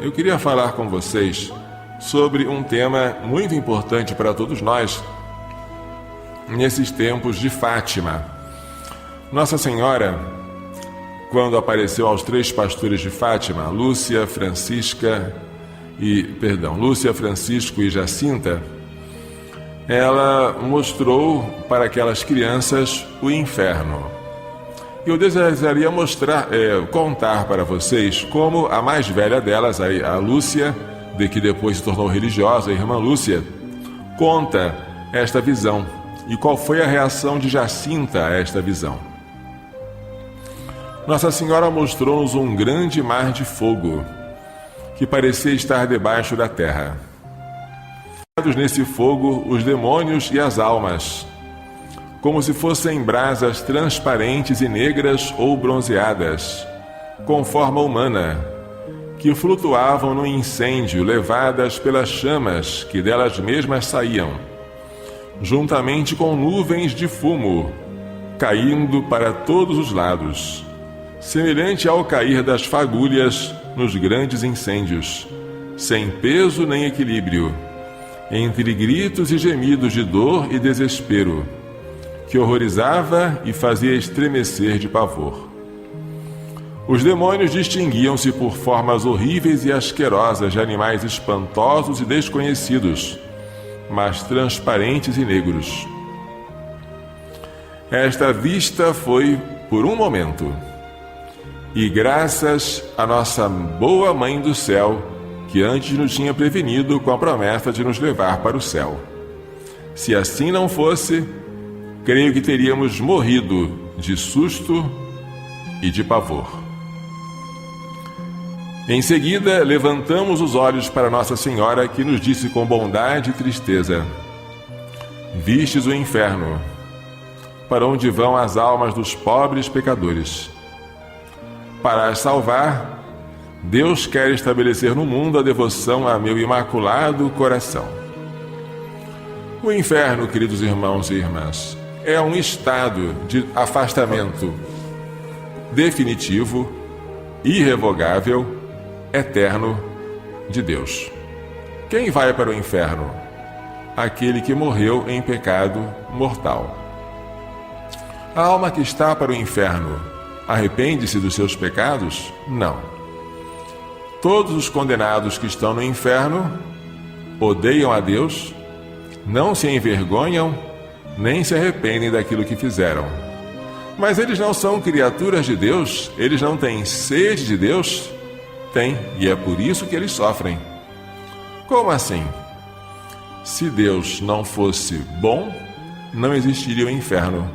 eu queria falar com vocês sobre um tema muito importante para todos nós nesses tempos de Fátima. Nossa Senhora, quando apareceu aos 3 pastores de Fátima, Lúcia, Francisco e Jacinta, ela mostrou para aquelas crianças o inferno. E eu desejaria contar para vocês como a mais velha delas, a Lúcia, que depois se tornou religiosa, a irmã Lúcia, conta esta visão e qual foi a reação de Jacinta a esta visão. Nossa Senhora mostrou-nos um grande mar de fogo que parecia estar debaixo da terra. Nesse fogo, os demônios e as almas, como se fossem brasas transparentes e negras ou bronzeadas, com forma humana, que flutuavam no incêndio, levadas pelas chamas que delas mesmas saíam, juntamente com nuvens de fumo, caindo para todos os lados, semelhante ao cair das fagulhas nos grandes incêndios, sem peso nem equilíbrio, entre gritos e gemidos de dor e desespero, que horrorizava e fazia estremecer de pavor. Os demônios distinguiam-se por formas horríveis e asquerosas de animais espantosos e desconhecidos, mas transparentes e negros. Esta vista foi por um momento, e graças à nossa boa Mãe do Céu, que antes nos tinha prevenido com a promessa de nos levar para o céu. Se assim não fosse, creio que teríamos morrido de susto e de pavor. Em seguida, levantamos os olhos para Nossa Senhora, que nos disse com bondade e tristeza: vistes o inferno, para onde vão as almas dos pobres pecadores. Para as salvar, Deus quer estabelecer no mundo a devoção a meu imaculado coração. O inferno, queridos irmãos e irmãs, é um estado de afastamento definitivo, irrevogável, eterno de Deus. Quem vai para o inferno? Aquele que morreu em pecado mortal. A alma que está para o inferno arrepende-se dos seus pecados? Não. Todos os condenados que estão no inferno odeiam a Deus, não se envergonham, nem se arrependem daquilo que fizeram. Mas eles não são criaturas de Deus? Eles não têm sede de Deus? Têm, e é por isso que eles sofrem. Como assim? Se Deus não fosse bom, não existiria o inferno.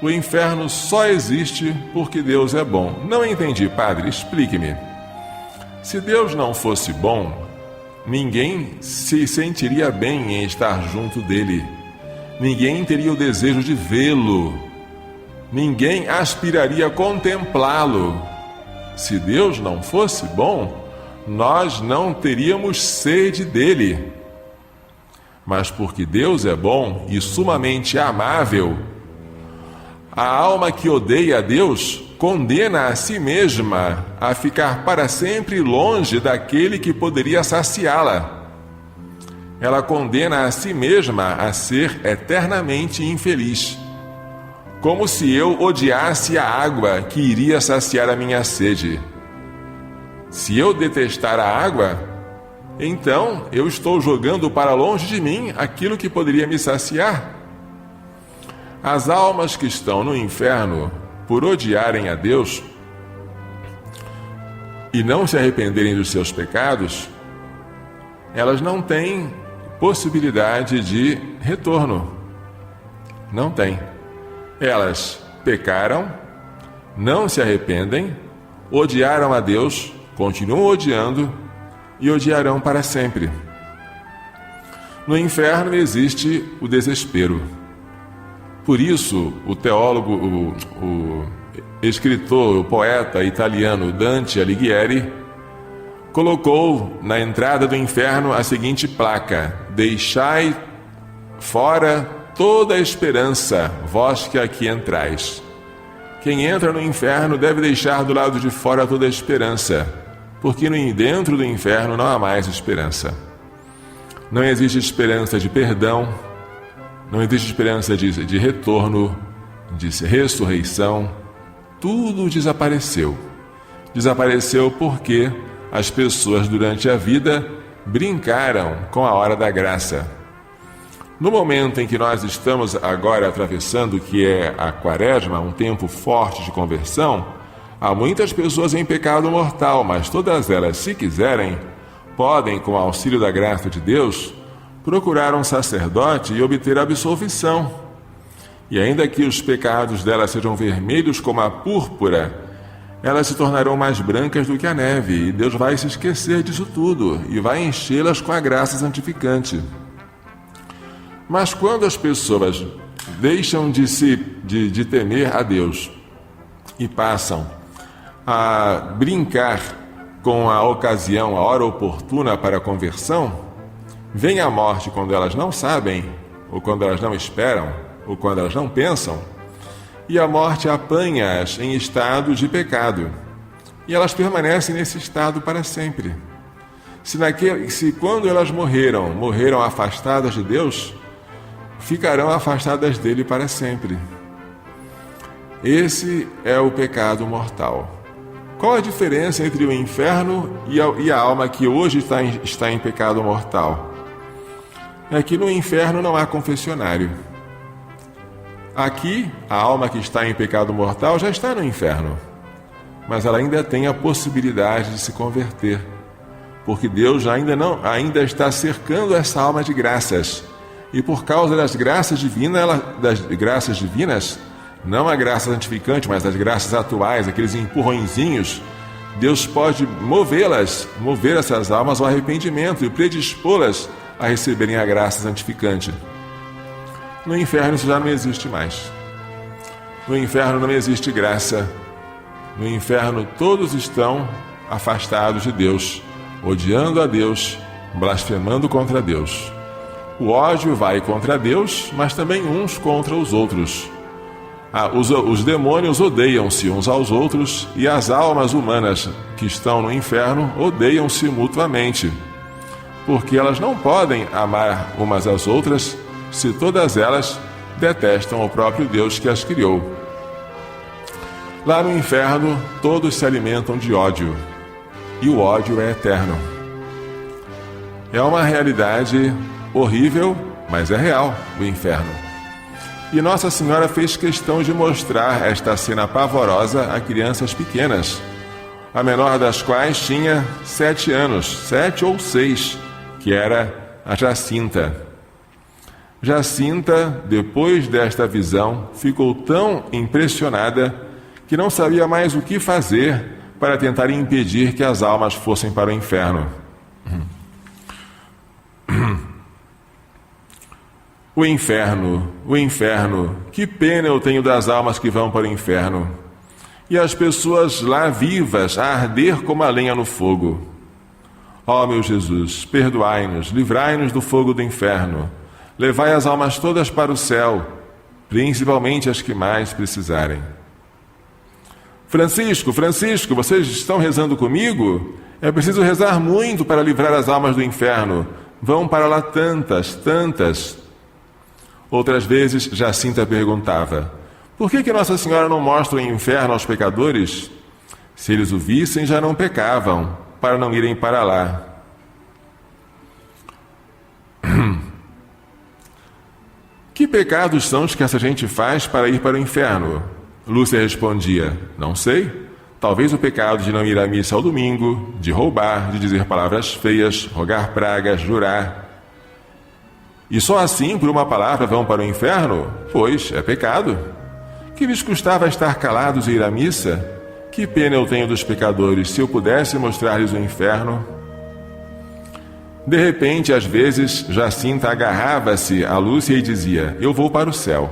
O inferno só existe porque Deus é bom. Não entendi, padre, explique-me. Se Deus não fosse bom, ninguém se sentiria bem em estar junto dele. Ninguém teria o desejo de vê-lo. Ninguém aspiraria a contemplá-lo. Se Deus não fosse bom, nós não teríamos sede dele. Mas porque Deus é bom e sumamente amável, a alma que odeia a Deus condena a si mesma a ficar para sempre longe daquele que poderia saciá-la. Ela condena a si mesma a ser eternamente infeliz, como se eu odiasse a água que iria saciar a minha sede. Se eu detestar a água, então eu estou jogando para longe de mim aquilo que poderia me saciar. As almas que estão no inferno, por odiarem a Deus e não se arrependerem dos seus pecados, elas não têm possibilidade de retorno. Não têm. Elas pecaram, não se arrependem, odiaram a Deus, continuam odiando e odiarão para sempre. No inferno existe o desespero. Por isso, o teólogo, o escritor, o poeta italiano Dante Alighieri colocou na entrada do inferno a seguinte placa: deixai fora toda a esperança, vós que aqui entrais. Quem entra no inferno deve deixar do lado de fora toda a esperança, porque dentro do inferno não há mais esperança. Não existe esperança de perdão, não existe esperança de retorno, de ressurreição. Tudo desapareceu. Desapareceu porque as pessoas durante a vida brincaram com a hora da graça. No momento em que nós estamos agora atravessando, que é a Quaresma, um tempo forte de conversão, há muitas pessoas em pecado mortal, mas todas elas, se quiserem, podem, com o auxílio da graça de Deus, procurar um sacerdote e obter absolvição. E ainda que os pecados delas sejam vermelhos como a púrpura, elas se tornarão mais brancas do que a neve, e Deus vai se esquecer disso tudo e vai enchê-las com a graça santificante. Mas quando as pessoas deixam de temer a Deus e passam a brincar com a ocasião, a hora oportuna para a conversão, vem a morte quando elas não sabem, ou quando elas não esperam, ou quando elas não pensam, e a morte apanha-as em estado de pecado, e elas permanecem nesse estado para sempre. Se quando elas morreram afastadas de Deus, ficarão afastadas dele para sempre. Esse é o pecado mortal. Qual a diferença entre o inferno e a alma que hoje está em pecado mortal? É que no inferno não há confessionário. Aqui, a alma que está em pecado mortal já está no inferno, mas ela ainda tem a possibilidade de se converter, porque Deus ainda está cercando essa alma de graças, e por causa das graças divinas, não a graça santificante, mas as graças atuais, aqueles empurrõezinhos, Deus pode mover essas almas ao arrependimento e predispô-las a receberem a graça santificante. No inferno isso já não existe mais. No inferno não existe graça. No inferno todos estão afastados de Deus, odiando a Deus, blasfemando contra Deus. O ódio vai contra Deus, mas também uns contra os outros. Os demônios odeiam-se uns aos outros e as almas humanas que estão no inferno odeiam-se mutuamente, porque elas não podem amar umas às outras se todas elas detestam o próprio Deus que as criou. Lá no inferno, todos se alimentam de ódio, e o ódio é eterno. É uma realidade horrível, mas é real, o inferno. E Nossa Senhora fez questão de mostrar esta cena pavorosa a crianças pequenas, a menor das quais tinha 7 anos, 7 ou 6, que era a Jacinta. Jacinta, depois desta visão, ficou tão impressionada que não sabia mais o que fazer para tentar impedir que as almas fossem para o inferno. O inferno, que pena eu tenho das almas que vão para o inferno, e as pessoas lá vivas a arder como a lenha no fogo. Ó meu Jesus, perdoai-nos, livrai-nos do fogo do inferno, levai as almas todas para o céu, principalmente as que mais precisarem. Francisco, vocês estão rezando comigo? É preciso rezar muito para livrar as almas do inferno. Vão para lá tantas. Outras vezes, Jacinta perguntava: por que Nossa Senhora não mostra o inferno aos pecadores? Se eles o vissem, já não pecavam, para não irem para lá. Que pecados são os que essa gente faz para ir para o inferno? Lúcia respondia: não sei. Talvez o pecado de não ir à missa ao domingo, de roubar, de dizer palavras feias, rogar pragas, jurar. E só assim, por uma palavra, vão para o inferno? Pois, é pecado. Que lhes custava estar calados e ir à missa? Que pena eu tenho dos pecadores, se eu pudesse mostrar-lhes o inferno. De repente, às vezes, Jacinta agarrava-se a Lúcia e dizia: eu vou para o céu.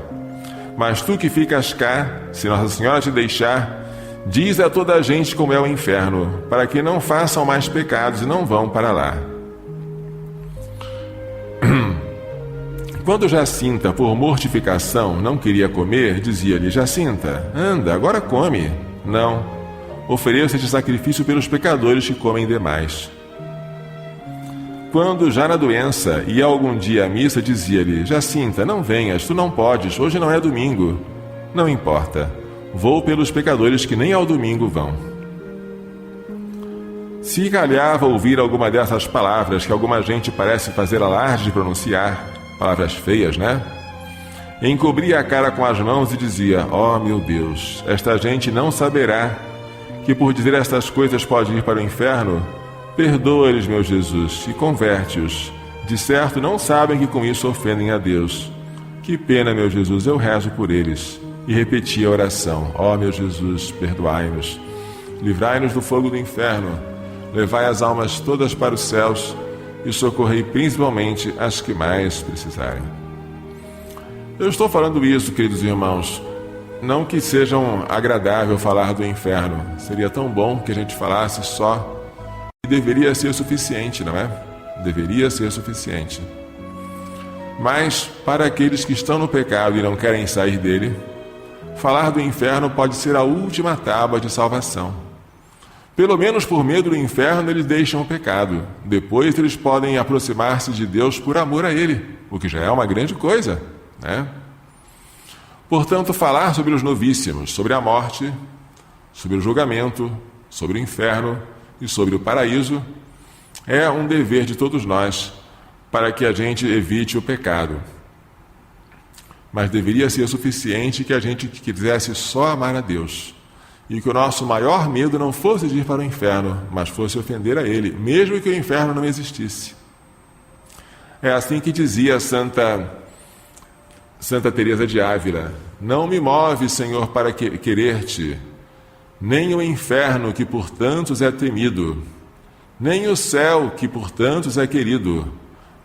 Mas tu que ficas cá, se Nossa Senhora te deixar, diz a toda a gente como é o inferno, para que não façam mais pecados e não vão para lá. Quando Jacinta, por mortificação, não queria comer, dizia-lhe: Jacinta, anda, agora come. Não, ofereça este sacrifício pelos pecadores que comem demais. Quando, já na doença, ia algum dia à missa, dizia-lhe: Jacinta, não venhas, tu não podes, hoje não é domingo. Não importa, vou pelos pecadores que nem ao domingo vão. Se calhava ouvir alguma dessas palavras que alguma gente parece fazer alarde de pronunciar, palavras feias, né? Encobria a cara com as mãos e dizia: Oh, meu Deus, esta gente não saberá que por dizer estas coisas pode ir para o inferno? Perdoa-lhes, meu Jesus, e converte-os. De certo não sabem que com isso ofendem a Deus. Que pena, meu Jesus, eu rezo por eles. E repetia a oração: Ó, meu Jesus, perdoai-nos. Livrai-nos do fogo do inferno. Levai as almas todas para os céus e socorrei principalmente as que mais precisarem. Eu estou falando isso, queridos irmãos, não que seja agradável falar do inferno. Seria tão bom que a gente falasse só. E deveria ser suficiente, não é? Deveria ser suficiente. Mas, para aqueles que estão no pecado e não querem sair dele, falar do inferno pode ser a última tábua de salvação. Pelo menos por medo do inferno, eles deixam o pecado. Depois, eles podem aproximar-se de Deus por amor a Ele, o que já é uma grande coisa, né? Portanto, falar sobre os novíssimos, sobre a morte, sobre o julgamento, sobre o inferno e sobre o paraíso, é um dever de todos nós para que a gente evite o pecado. Mas deveria ser suficiente que a gente quisesse só amar a Deus e que o nosso maior medo não fosse de ir para o inferno, mas fosse ofender a Ele, mesmo que o inferno não existisse. É assim que dizia Santa Teresa de Ávila: Não me move, Senhor, para querer-te, nem o inferno que por tantos é temido, nem o céu que por tantos é querido,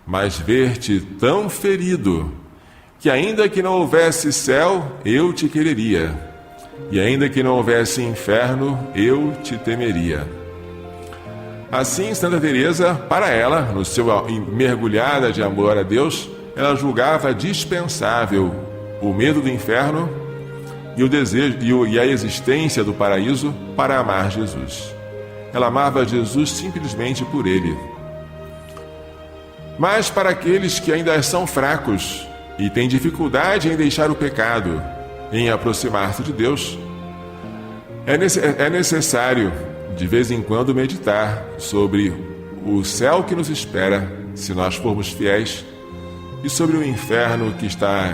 mas ver-te tão ferido, que ainda que não houvesse céu, eu te quereria, e ainda que não houvesse inferno, eu te temeria. Assim, Santa Teresa, para ela, no seu mergulhada de amor a Deus, ela julgava dispensável o medo do inferno e o desejo e a existência do paraíso para amar Jesus. Ela amava Jesus simplesmente por ele. Mas para aqueles que ainda são fracos e têm dificuldade em deixar o pecado, em aproximar-se de Deus, é necessário, de vez em quando, meditar sobre o céu que nos espera, se nós formos fiéis, e sobre o inferno que está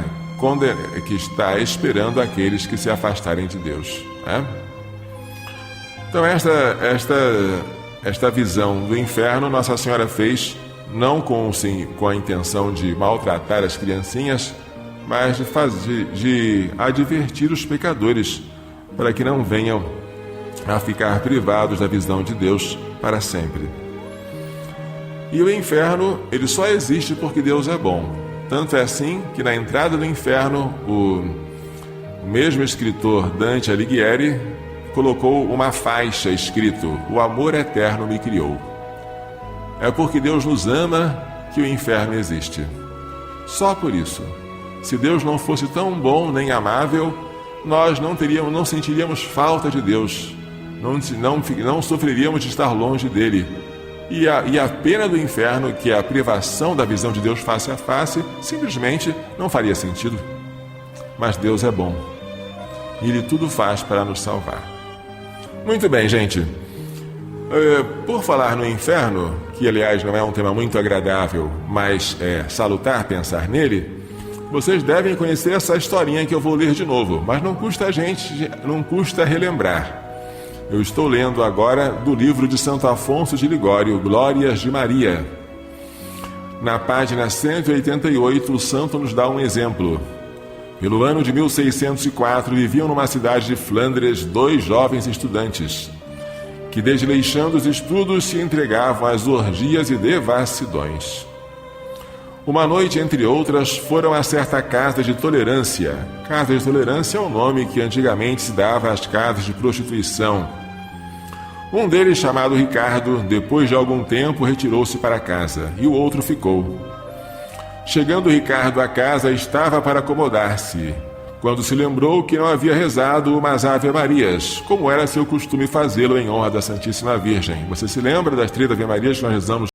esperando aqueles que se afastarem de Deus, né? Então, esta visão do inferno Nossa Senhora fez não com a intenção de maltratar as criancinhas, mas de advertir os pecadores para que não venham a ficar privados da visão de Deus para sempre. E o inferno, ele só existe porque Deus é bom. Tanto é assim que na entrada do inferno, o mesmo escritor Dante Alighieri colocou uma faixa escrito: O amor eterno me criou. É porque Deus nos ama que o inferno existe. Só por isso. Se Deus não fosse tão bom nem amável, nós não sentiríamos falta de Deus, não sofreríamos de estar longe dele. E a pena do inferno, que é a privação da visão de Deus face a face, simplesmente não faria sentido. Mas Deus é bom. E Ele tudo faz para nos salvar. Muito bem, gente. Por falar no inferno, que aliás não é um tema muito agradável, mas é salutar pensar nele, vocês devem conhecer essa historinha que eu vou ler de novo, mas não custa relembrar. Eu estou lendo agora do livro de Santo Afonso de Ligório, Glórias de Maria. Na página 188, o santo nos dá um exemplo. Pelo ano de 1604, viviam numa cidade de Flandres 2 jovens estudantes, que, desleixando os estudos, se entregavam às orgias e devassidões. Uma noite, entre outras, foram a certa casa de tolerância. Casa de tolerância é o nome que antigamente se dava às casas de prostituição. Um deles, chamado Ricardo, depois de algum tempo, retirou-se para casa, e o outro ficou. Chegando Ricardo à casa, estava para acomodar-se, quando se lembrou que não havia rezado umas Ave Marias, como era seu costume fazê-lo em honra da Santíssima Virgem. Você se lembra das 3 Ave Marias que nós rezamos